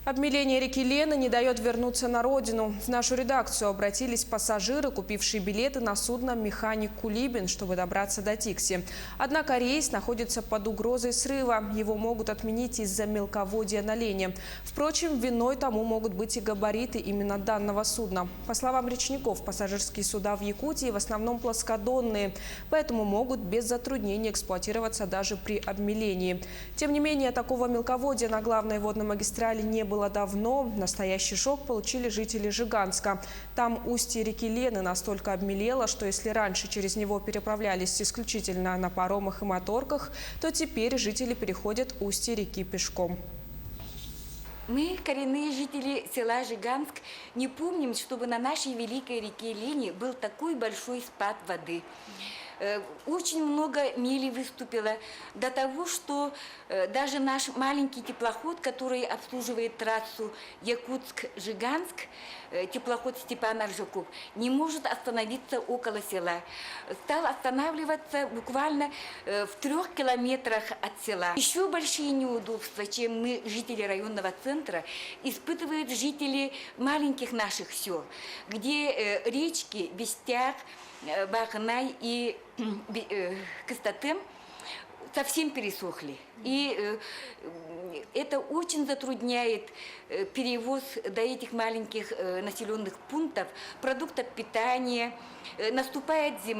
Обмеление реки Лены не дает вернуться на родину. В нашу редакцию обратились пассажиры, купившие билеты на судно «Механик Кулибин», чтобы добраться до Тикси. Однако рейс находится под угрозой срыва. Его могут отменить из-за мелководья на Лене. Впрочем, виной тому могут быть и габариты именно данного судна. По словам речников, пассажирские суда в Якутии в основном плоскодонные, поэтому могут без затруднений эксплуатироваться даже при обмелении. Тем не менее, такого мелководья на главной водной магистрали не было давно. Настоящий шок получили жители Жиганска. Там устье реки Лены настолько обмелело, что если раньше через него переправлялись исключительно на паромах и моторках, то теперь жители переходят устье реки пешком. Мы, коренные жители села Жиганск, не помним, чтобы на нашей великой реке Лене был такой большой спад воды. Очень много мили выступило до того, что даже наш маленький теплоход, который обслуживает трассу Якутск-Жиганск, теплоход Степан Аржаков, не может остановиться около села. Стал останавливаться буквально в 3 километрах от села. Еще большие неудобства, чем мы, жители районного центра, испытывают жители маленьких наших сел, где речки Бестяг, Бахнай и Кыстатым совсем пересохли. И это очень затрудняет перевоз до этих маленьких населенных пунктов продуктов питания. Наступает зима.